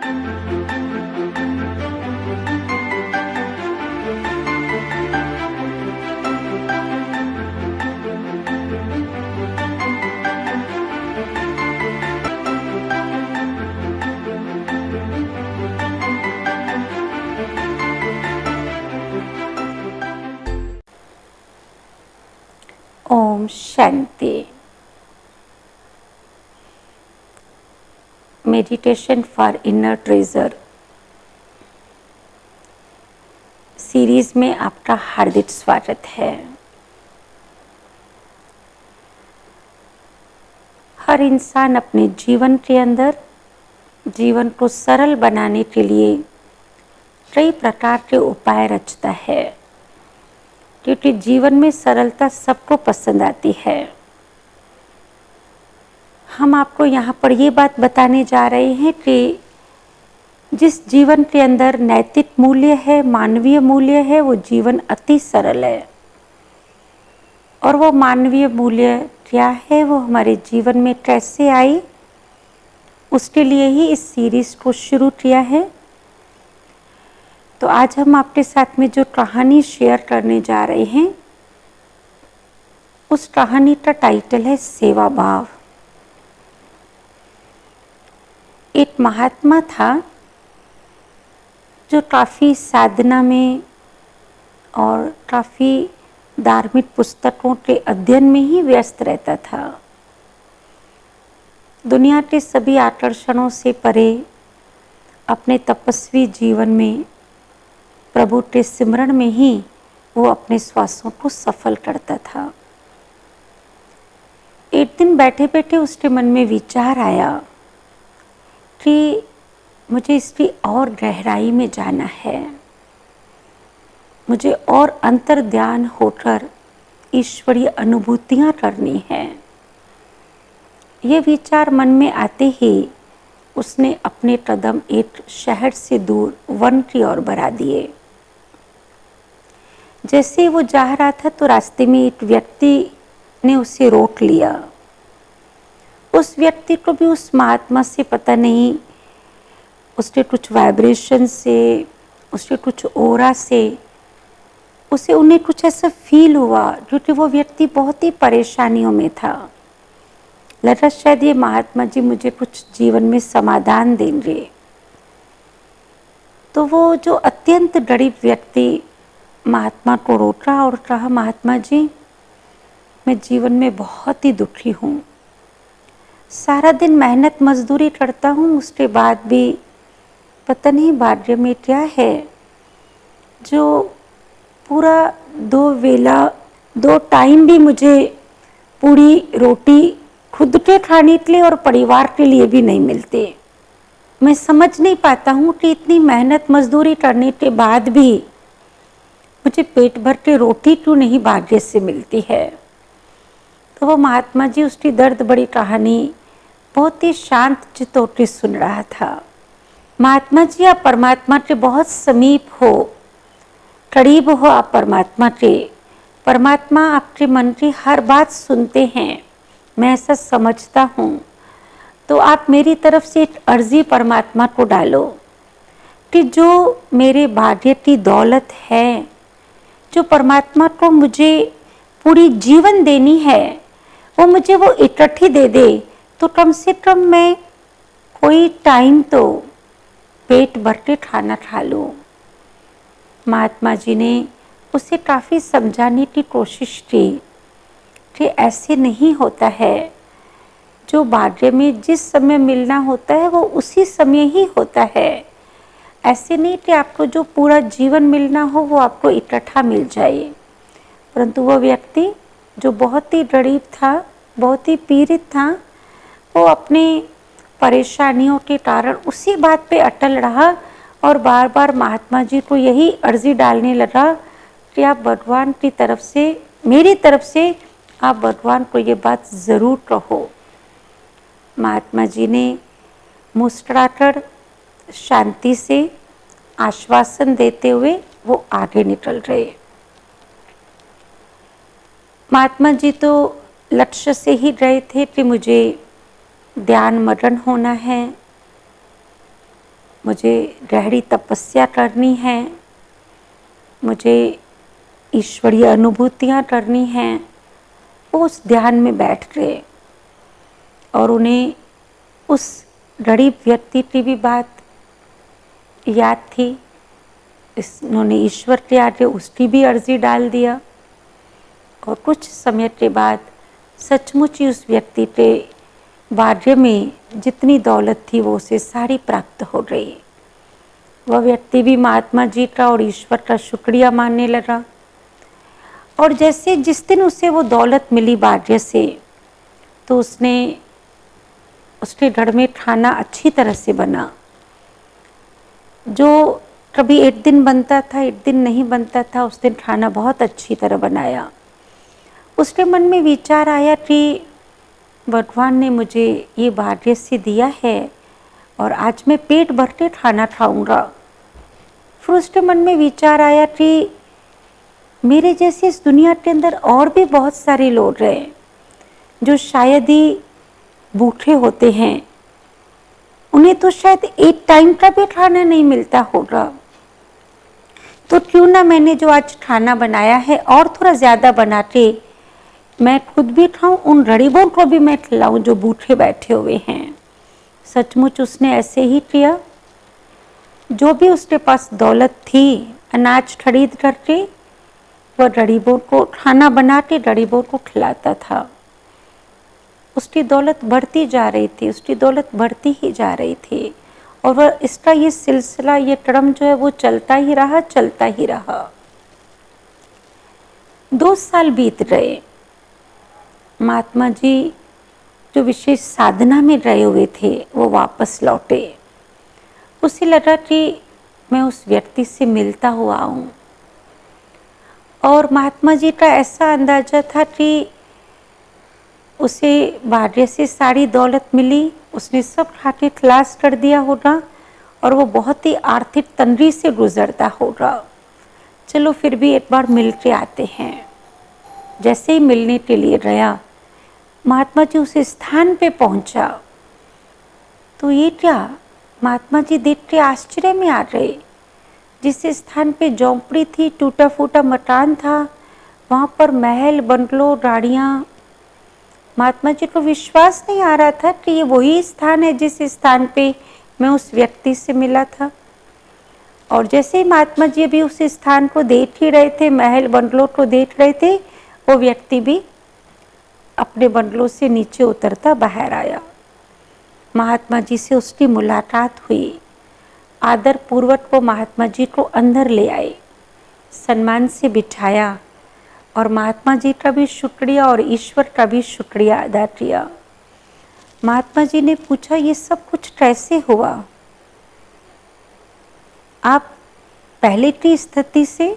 ओम शांति। Meditation for inner treasure series में आपका हार्दिक स्वागत है। हर इंसान अपने जीवन के अंदर जीवन को सरल बनाने के लिए कई प्रकार के उपाय रचता है, क्योंकि जीवन में सरलता सबको पसंद आती है। हम आपको यहाँ पर ये बात बताने जा रहे हैं कि जिस जीवन के अंदर नैतिक मूल्य है, मानवीय मूल्य है, वो जीवन अति सरल है। और वो मानवीय मूल्य क्या है, वो हमारे जीवन में कैसे आई, उसके लिए ही इस सीरीज को शुरू किया है। तो आज हम आपके साथ में जो कहानी शेयर करने जा रहे हैं, उस कहानी का टाइटल है सेवा भाव। एक महात्मा था जो काफ़ी साधना में और काफ़ी धार्मिक पुस्तकों के अध्ययन में ही व्यस्त रहता था। दुनिया के सभी आकर्षणों से परे अपने तपस्वी जीवन में प्रभु के सिमरण में ही वो अपने श्वासों को सफल करता था। एक दिन बैठे बैठे उसके मन में विचार आया कि मुझे इसकी और गहराई में जाना है, मुझे और अंतर्ध्यान होकर ईश्वरीय अनुभूतियाँ करनी है। ये विचार मन में आते ही उसने अपने कदम एक शहर से दूर वन की ओर बढ़ा दिए। जैसे वो जा रहा था तो रास्ते में एक व्यक्ति ने उसे रोक लिया। उस व्यक्ति को भी उस महात्मा से पता नहीं, उसके कुछ वाइब्रेशन से, उसके कुछ ओरा से उन्हें कुछ ऐसा फील हुआ, क्योंकि वो व्यक्ति बहुत ही परेशानियों में था। लगा शायद ये महात्मा जी मुझे कुछ जीवन में समाधान देंगे। तो वो जो अत्यंत गरीब व्यक्ति महात्मा को रोका और कहा, महात्मा जी, मैं जीवन में बहुत ही दुखी हूँ। सारा दिन मेहनत मजदूरी करता हूँ, उसके बाद भी पता नहीं भाग्य में क्या है जो पूरा 2 वेला 2 टाइम भी मुझे पूरी रोटी खुद के खाने के लिए और परिवार के लिए भी नहीं मिलते। मैं समझ नहीं पाता हूँ कि इतनी मेहनत मजदूरी करने के बाद भी मुझे पेट भर के रोटी क्यों नहीं भाग्य से मिलती है। तो वो महात्मा जी उसकी दर्द बड़ी कहानी बहुत ही शांत चित्तों से सुन रहा था। महात्मा जी, आप परमात्मा के बहुत समीप हो, करीब हो आप परमात्मा के। परमात्मा आपके मन की हर बात सुनते हैं, मैं ऐसा समझता हूँ। तो आप मेरी तरफ से एक अर्जी परमात्मा को डालो कि जो मेरे भाग्य की दौलत है, जो परमात्मा को मुझे पूरी जीवन देनी है, वो मुझे वो इकट्ठी दे दे, तो कम से कम मैं कोई टाइम तो पेट भर के खाना खा लूँ। महात्मा जी ने उसे काफ़ी समझाने की कोशिश की कि ऐसे नहीं होता है, जो भाग्य में जिस समय मिलना होता है वो उसी समय ही होता है। ऐसे नहीं कि आपको जो पूरा जीवन मिलना हो वो आपको इकट्ठा मिल जाए। परंतु वो व्यक्ति जो बहुत ही गरीब था, बहुत ही पीड़ित था, वो अपने परेशानियों के कारण उसी बात पे अटल रहा और बार बार महात्मा जी को यही अर्जी डालने लगा कि आप भगवान की तरफ से, मेरी तरफ से आप भगवान को ये बात ज़रूर कहो। महात्मा जी ने मुस्कुराकर शांति से आश्वासन देते हुए वो आगे निकल रहे। महात्मा जी तो लक्ष्य से ही गए थे कि मुझे ध्यान मग्न होना है, मुझे गहरी तपस्या करनी है, मुझे ईश्वरीय अनुभूतियाँ करनी हैं। वो उस ध्यान में बैठ गए और उन्हें उस गरीब व्यक्ति की भी बात याद थी। उन्होंने ईश्वर के आगे उसकी भी अर्जी डाल दिया और कुछ समय के बाद सचमुच ही उस व्यक्ति के बारे में जितनी दौलत थी वो उसे सारी प्राप्त हो गई। वह व्यक्ति भी महात्मा जी का और ईश्वर का शुक्रिया मानने लगा। और जैसे जिस दिन उसे वो दौलत मिली भाग्य से, तो उसके घर में खाना अच्छी तरह से बना। जो कभी एक दिन बनता था, एक दिन नहीं बनता था, उस दिन खाना बहुत अच्छी तरह बनाया। उसके मन में विचार आया कि भगवान ने मुझे ये भाग्य से दिया है और आज मैं पेट भर के खाना खाऊंगा। फिर उसके मन में विचार आया कि मेरे जैसे इस दुनिया के अंदर और भी बहुत सारे लोग हैं जो शायद ही भूखे होते हैं, उन्हें तो शायद एक टाइम का भी खाना नहीं मिलता होगा। तो क्यों ना मैंने जो आज खाना बनाया है और थोड़ा ज़्यादा बना के मैं खुद भी खाऊं, उन गरीबों को भी मैं खिलाऊं जो भूखे बैठे हुए हैं। सचमुच उसने ऐसे ही किया। जो भी उसके पास दौलत थी, अनाज खरीद करके वह गरीबों को खाना बना के गरीबों को खिलाता था। उसकी दौलत बढ़ती जा रही थी, उसकी दौलत बढ़ती ही जा रही थी और वह इसका ये सिलसिला, ये क्रम जो है वो चलता ही रहा, चलता ही रहा। 2 साल बीत गए। महात्मा जी जो विशेष साधना में रहे हुए थे वो वापस लौटे। उसे लगा कि मैं उस व्यक्ति से मिलता हुआ आऊं। और महात्मा जी का ऐसा अंदाजा था कि उसे भाग्य से सारी दौलत मिली, उसने सब खा के खलास कर दिया होगा और वो बहुत ही आर्थिक तंगी से गुजरता होगा। चलो फिर भी एक बार मिल के आते हैं। जैसे ही मिलने के लिए गया, महात्मा जी उस स्थान पे पहुंचा तो ये क्या, महात्मा जी देख के आश्चर्य में आ गए। जिस स्थान पे झोंपड़ी थी, टूटा फूटा मकान था, वहाँ पर महल, बंगलो, गाड़ियाँ। महात्मा जी को विश्वास नहीं आ रहा था कि ये वही स्थान है जिस स्थान पे मैं उस व्यक्ति से मिला था। और जैसे ही महात्मा जी अभी उस स्थान को देख ही रहे थे, महल बंगलों को देख रहे थे, वो व्यक्ति भी अपने बंगलों से नीचे उतरता बाहर आया। महात्मा जी से उसकी मुलाकात हुई। आदर पूर्वक वो महात्मा जी को अंदर ले आए, सम्मान से बिठाया और महात्मा जी का भी शुक्रिया और ईश्वर का भी शुक्रिया अदा किया। महात्मा जी ने पूछा, ये सब कुछ कैसे हुआ? आप पहले की स्थिति से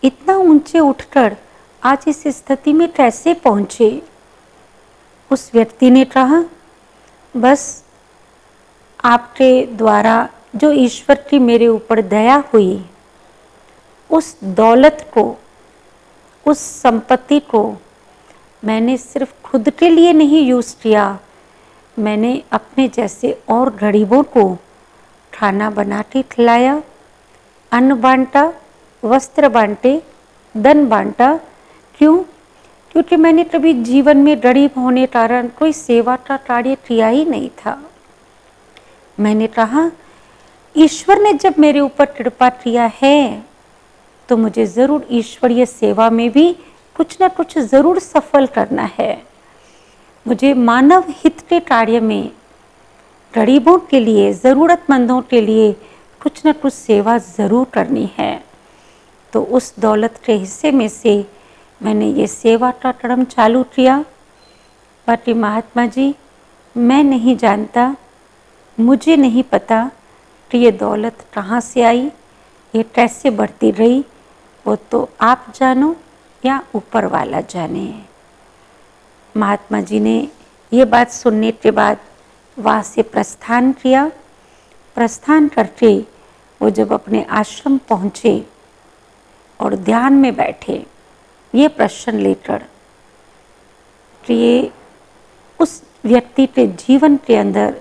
इतना ऊंचे उठकर आज इस स्थिति में कैसे पहुंचे? उस व्यक्ति ने कहा, बस आपके द्वारा जो ईश्वर की मेरे ऊपर दया हुई, उस दौलत को, उस संपत्ति को मैंने सिर्फ खुद के लिए नहीं यूज़ किया, मैंने अपने जैसे और गरीबों को खाना बना के खिलाया, अन्न बांटा, वस्त्र बांटे, धन बांटा। क्यों? क्योंकि मैंने कभी जीवन में गरीब होने कारण कोई सेवा का कार्य किया ही नहीं था। मैंने कहा, ईश्वर ने जब मेरे ऊपर कृपा किया है तो मुझे ज़रूर ईश्वरीय सेवा में भी कुछ ना कुछ ज़रूर सफल करना है। मुझे मानव हित के कार्य में, गरीबों के लिए, ज़रूरतमंदों के लिए कुछ ना कुछ सेवा ज़रूर करनी है। तो उस दौलत के हिस्से में से मैंने ये सेवा का क्रम चालू किया। बाकी महात्मा जी, मैं नहीं जानता, मुझे नहीं पता कि ये दौलत कहाँ से आई, ये कैसे बढ़ती रही, वो तो आप जानो या ऊपर वाला जाने। महात्मा जी ने ये बात सुनने के बाद वहाँ से प्रस्थान किया। प्रस्थान करके वो जब अपने आश्रम पहुँचे और ध्यान में बैठे, ये प्रश्न लेकर कि ये उस व्यक्ति के जीवन के अंदर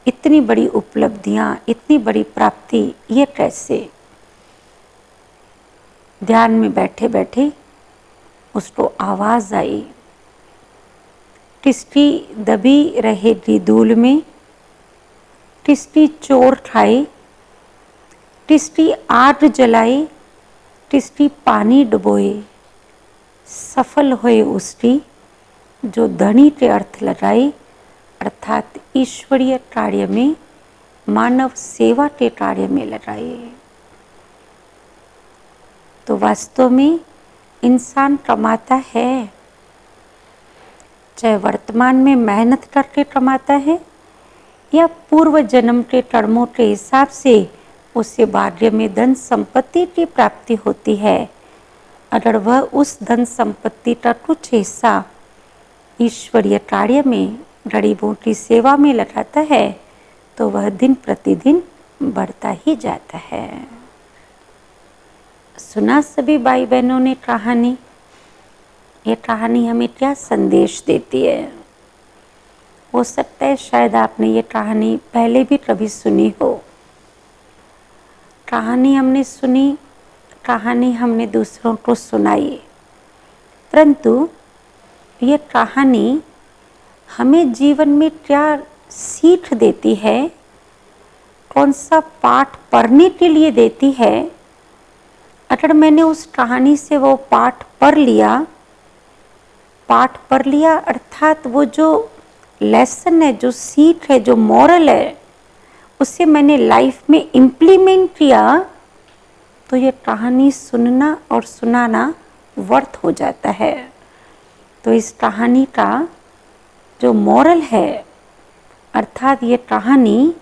इतनी बड़ी उपलब्धियां, इतनी बड़ी प्राप्ति, ये कैसे? ध्यान में बैठे बैठे उसको आवाज आई, टिस्टी दबी रहेगी धूल में, टिस्टी चोर खाए, टिस्टी आग जलाए, टिस्टी पानी डुबोए, सफल होए उसकी जो धनी के अर्थ लगाए, अर्थात ईश्वरीय कार्य में, मानव सेवा के कार्य में लगाए। तो वास्तव में इंसान कमाता है, चाहे वर्तमान में मेहनत करके कमाता है या पूर्व जन्म के कर्मों के हिसाब से उससे भाग्य में धन संपत्ति की प्राप्ति होती है। अगर वह उस धन संपत्ति का कुछ हिस्सा ईश्वरीय कार्य में, गरीबों की सेवा में लगाता है तो वह दिन प्रतिदिन बढ़ता ही जाता है। सुना सभी भाई बहनों ने कहानी? ये कहानी हमें क्या संदेश देती है? हो सकता है शायद आपने ये कहानी पहले भी कभी सुनी हो। कहानी हमने सुनी, कहानी हमने दूसरों को सुनाई, परंतु ये कहानी हमें जीवन में क्या सीख देती है, कौन सा पाठ पढ़ने के लिए देती है? अगर मैंने उस कहानी से वो पाठ पढ़ लिया अर्थात वो जो लेसन है, जो सीख है, जो मॉरल है, उसे मैंने लाइफ में इम्प्लीमेंट किया, तो ये कहानी सुनना और सुनाना व्यर्थ हो जाता है। तो इस कहानी का जो मॉरल है, अर्थात ये कहानी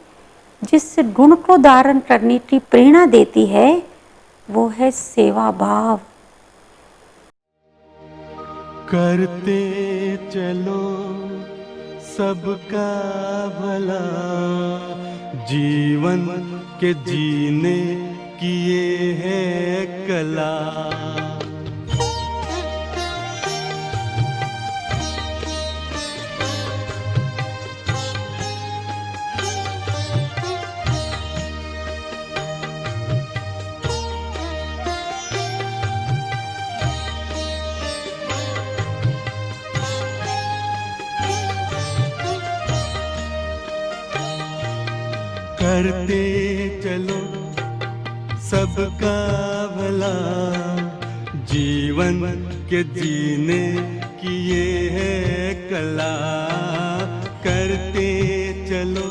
जिस गुण को धारण करने की प्रेरणा देती है, वो है सेवा भाव। करते चलो सबका भला, जीवन के जीने की ये है कला। करते चलो सबका भला, जीवन के जीने की ये है कला। करते चलो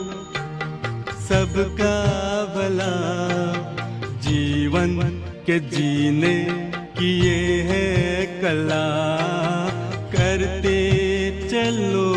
सबका भला, जीवन के जीने की ये है कला। करते चलो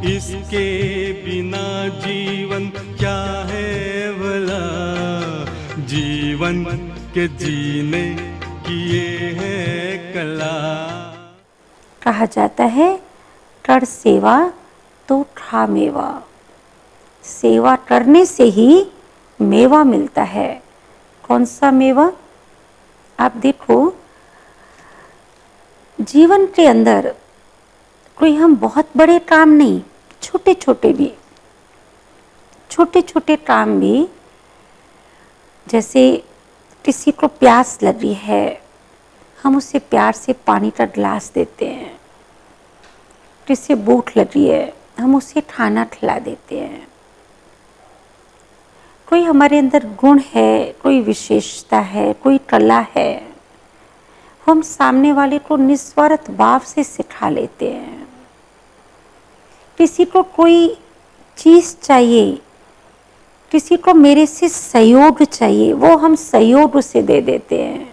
इसके बिना जीवन क्या है भला, जीवन के जीने की ये है कला। कहा जाता है कर सेवा तो खा मेवा, सेवा करने से ही मेवा मिलता है। कौन सा मेवा? आप देखो, जीवन के अंदर कोई हम बहुत बड़े काम नहीं, छोटे छोटे काम भी, जैसे किसी को प्यास लगी है, हम उसे प्यार से पानी का गिलास देते हैं। किसी भूख लगी है, हम उसे खाना खिला देते हैं। कोई हमारे अंदर गुण है, कोई विशेषता है, कोई कला है, हम सामने वाले को निस्वार्थ भाव से सिखा लेते हैं। किसी को कोई चीज चाहिए, किसी को मेरे से सहयोग चाहिए, वो हम सहयोग उसे दे देते हैं।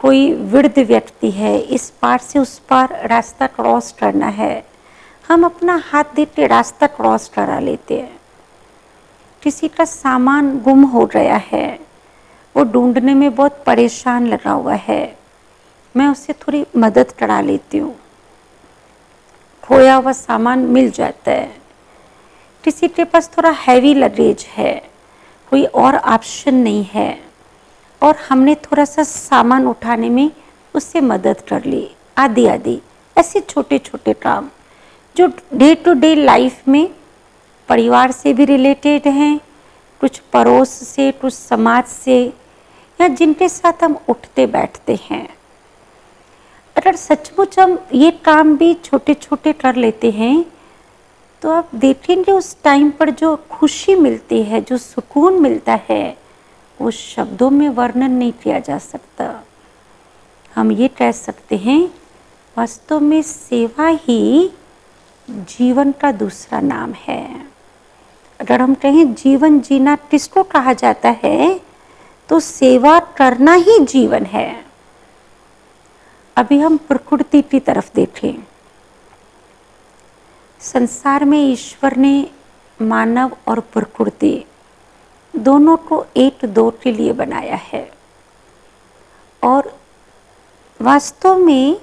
कोई वृद्ध व्यक्ति है, इस पार से उस पार रास्ता क्रॉस करना है, हम अपना हाथ देते रास्ता क्रॉस करा लेते हैं। किसी का सामान गुम हो गया है, वो ढूंढने में बहुत परेशान लगा हुआ है, मैं उससे थोड़ी मदद करा लेती हूँ, खोया हुआ सामान मिल जाता है। किसी के पास थोड़ा हैवी लगेज है, कोई और ऑप्शन नहीं है, और हमने थोड़ा सा सामान उठाने में उससे मदद कर ली, आदि आदि ऐसे छोटे छोटे काम जो डे टू डे लाइफ में परिवार से भी रिलेटेड हैं, कुछ पड़ोस से, कुछ समाज से, या जिनके साथ हम उठते बैठते हैं। अगर सचमुच हम ये काम भी छोटे छोटे कर लेते हैं तो आप देखेंगे उस टाइम पर जो खुशी मिलती है, जो सुकून मिलता है, वो शब्दों में वर्णन नहीं किया जा सकता। हम ये कह सकते हैं वास्तव में सेवा ही जीवन का दूसरा नाम है। अगर हम कहें जीवन जीना किसको कहा जाता है, तो सेवा करना ही जीवन है। अभी हम प्रकृति की तरफ देखें। संसार में ईश्वर ने मानव और प्रकृति दोनों को एक दो के लिए बनाया है, और वास्तव में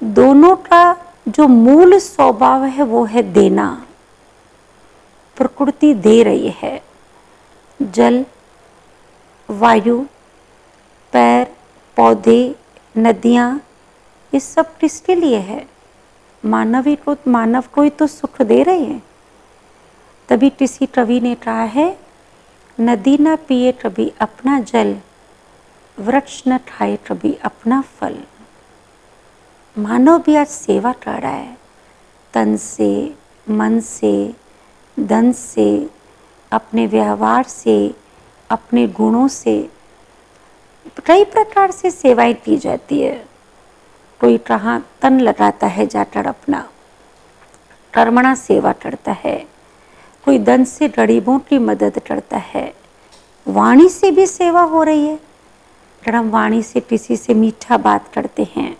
दोनों का जो मूल स्वभाव है वो है देना। प्रकृति दे रही है, जल, वायु, पेड़, पौधे, नदियाँ, ये सब किसके लिए है? मानव को ही तो सुख दे रहे हैं। तभी किसी कवि ने कहा है, नदी न पिए कभी अपना जल, वृक्ष न खाए कभी अपना फल। मानव भी आज सेवा कर रहा है, तन से, मन से, धन से, अपने व्यवहार से, अपने गुणों से, कई प्रकार से सेवाएं की जाती है। कोई कहाँ तन लगाता है जाकर अपना, कर्मणा सेवा करता है, कोई धन से गरीबों की मदद करता है, वाणी से भी सेवा हो रही है। अगर हम वाणी से किसी से मीठा बात करते हैं,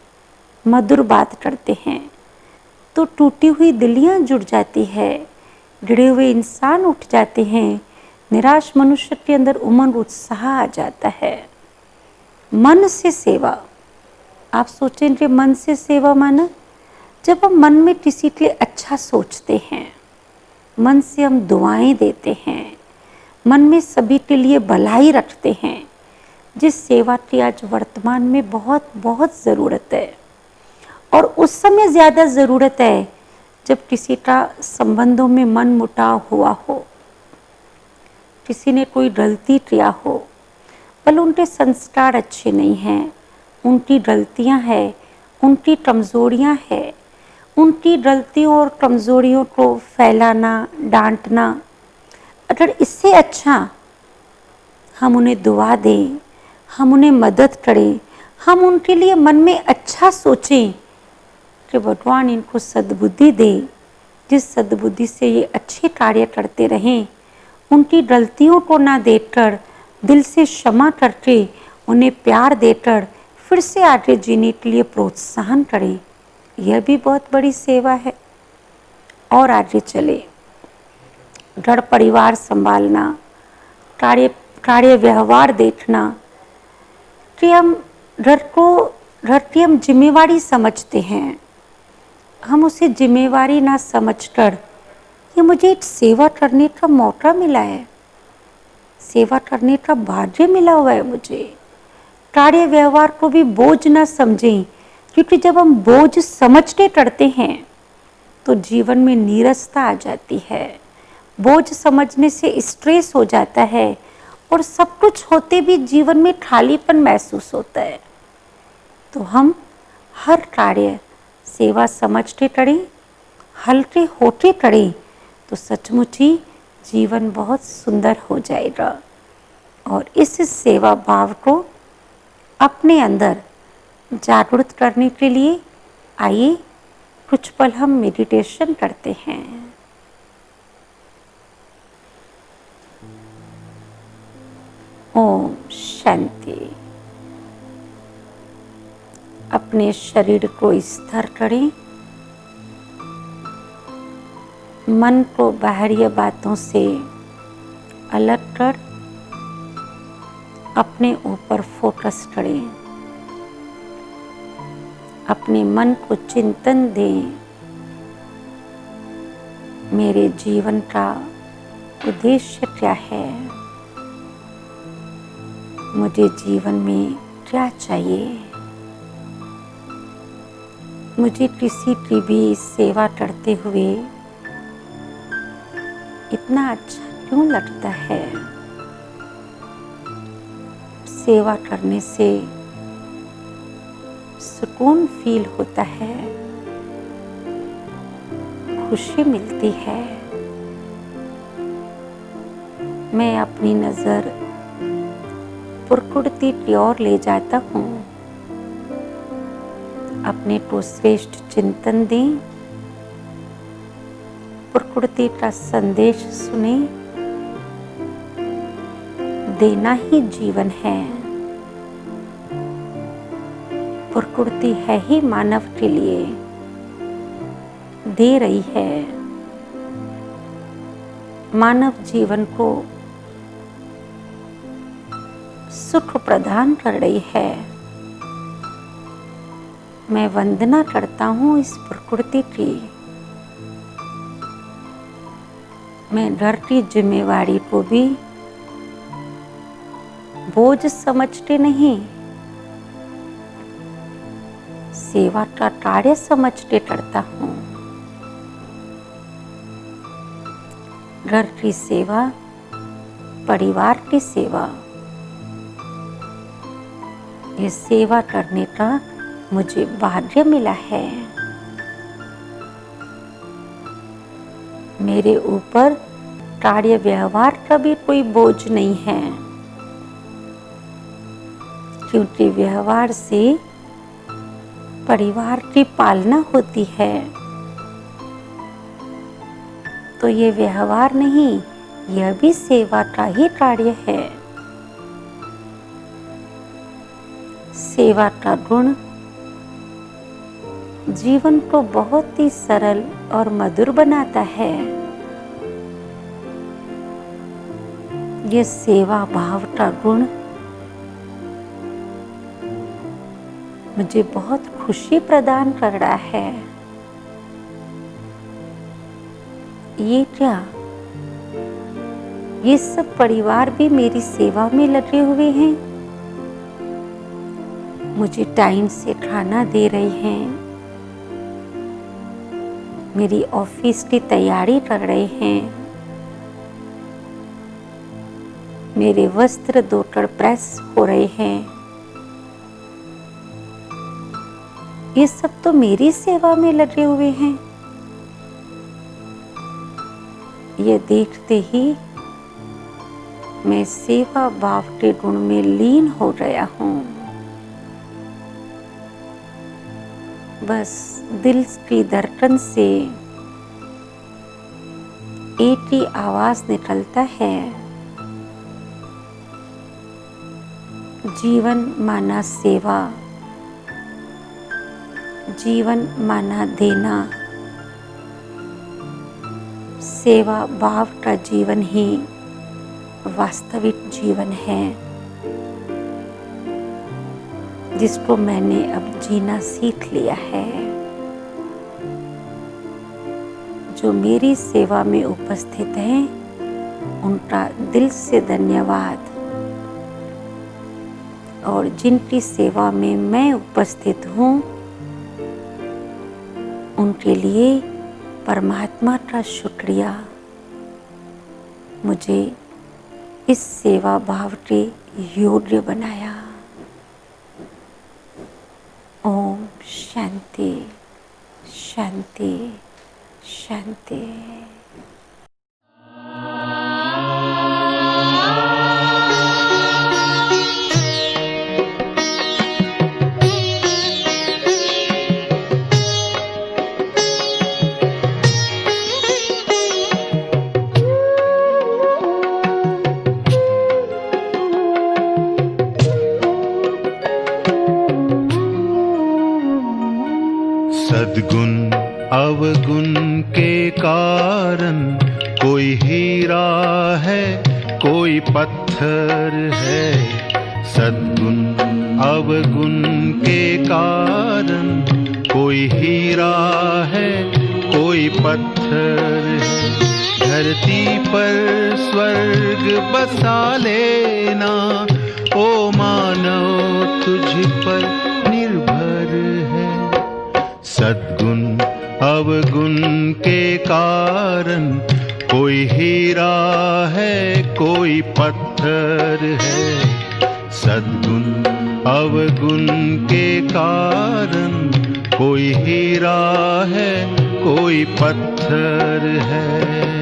मधुर बात करते हैं, तो टूटी हुई दिलियां जुड़ जाती है, गिरे हुए इंसान उठ जाते हैं, निराश मनुष्य के अंदर उमंग उत्साह आ जाता है। मन से सेवा, आप सोचेंगे मन से सेवा माना, जब हम मन में किसी के लिए अच्छा सोचते हैं, मन से हम दुआएं देते हैं, मन में सभी के लिए भलाई रखते हैं, जिस सेवा की आज वर्तमान में बहुत बहुत ज़रूरत है। और उस समय ज़्यादा ज़रूरत है जब किसी का संबंधों में मन मुटाव हुआ हो, किसी ने कोई गलती किया हो, भले उनके संस्कार अच्छे नहीं हैं, उनकी गलतियां हैं, उनकी कमज़ोरियां हैं, उनकी गलतियों और कमज़ोरियों को फैलाना, डांटना, अगर इससे अच्छा हम उन्हें दुआ दें, हम उन्हें मदद करें, हम उनके लिए मन में अच्छा सोचें कि भगवान इनको सद्बुद्धि दे, जिस सद्बुद्धि से ये अच्छे कार्य करते रहें, उनकी गलतियों को ना देखकर दिल से क्षमा करके उन्हें प्यार देकर फिर से आगे जीने के लिए प्रोत्साहन करें, यह भी बहुत बड़ी सेवा है। और आगे चले, घर परिवार संभालना, कार्य व्यवहार देखना, कि हम घर की हम जिम्मेवारी समझते हैं, हम उसे जिम्मेवारी ना समझकर ये मुझे एक सेवा करने का मौका मिला है, सेवा करने का भाग्य मिला हुआ है मुझे, कार्य व्यवहार को भी बोझ ना समझें, क्योंकि जब हम बोझ समझ के करते हैं तो जीवन में नीरसता आ जाती है, बोझ समझने से स्ट्रेस हो जाता है, और सब कुछ होते भी जीवन में खालीपन महसूस होता है। तो हम हर कार्य सेवा समझ के करें, हल्के होके करें, तो सचमुच ही जीवन बहुत सुंदर हो जाएगा। और इस सेवा भाव को अपने अंदर जागृत करने के लिए आइए कुछ पल हम मेडिटेशन करते हैं। ओम शांति। अपने शरीर को स्थिर करें, मन को बाहरी बातों से अलग कर अपने ऊपर फोकस करें, अपने मन को चिंतन दें। मेरे जीवन का उद्देश्य क्या है, मुझे जीवन में क्या चाहिए, मुझे किसी की भी सेवा करते हुए इतना अच्छा क्यों लगता है। सेवा करने से सुकून फील होता है, खुशी मिलती है। मैं अपनी नज़र प्रकृति की ओर ले जाता हूँ। अपने को श्रेष्ठ चिंतन दें, प्रकृति का संदेश सुने। देना ही जीवन है। प्रकृति है ही मानव के लिए, दे रही है। मानव जीवन को सुख प्रदान कर रही है। मैं वंदना करता हूँ इस प्रकृति की। मैं घर की जिम्मेवारी को भी बोझ समझते नहीं, सेवा का कार्य समझते करता हूँ। घर की सेवा, परिवार की सेवा, ये सेवा करने का मुझे भाग्य मिला है। मेरे ऊपर कार्य व्यवहार का भी कोई बोझ नहीं है, क्योंकि व्यवहार से परिवार की पालना होती है। तो ये व्यवहार नहीं, यह भी सेवा का ही कार्य है। सेवा का गुण जीवन को बहुत ही सरल और मधुर बनाता है। ये सेवा भाव का गुण मुझे बहुत खुशी प्रदान कर रहा है। ये क्या, ये सब परिवार भी मेरी सेवा में लगे हुए हैं। मुझे टाइम से खाना दे रहे हैं, मेरी ऑफिस की तैयारी कर रहे हैं, मेरे वस्त्र धोकर प्रेस हो रहे हैं। ये सब तो मेरी सेवा में लगे हुए हैं। ये देखते ही मैं सेवा भाव के गुण में लीन हो गया हूँ। बस दिल की धड़कन से एक ही आवाज निकलता है, जीवन माना सेवा, जीवन माना देना। सेवा भाव का जीवन ही वास्तविक जीवन है, जिसको मैंने अब जीना सीख लिया है। जो मेरी सेवा में उपस्थित हैं, उनका दिल से धन्यवाद। और जिनकी सेवा में मैं उपस्थित हूँ, उनके लिए परमात्मा का शुक्रिया। मुझे इस सेवा भाव के योग्य बनाया। ओम शांति शांति शांति। सद्गुण अवगुण के कारण कोई हीरा है, कोई पत्थर है। सद्गुण अवगुण के कारण कोई हीरा है, कोई पत्थर है। धरती पर स्वर्ग बसा लेना, ओ मानव तुझ पर निर्भर है। सद्गुण अवगुण के कारण कोई हीरा है, कोई पत्थर है। सद्गुण अवगुण के कारण कोई हीरा है, कोई पत्थर है।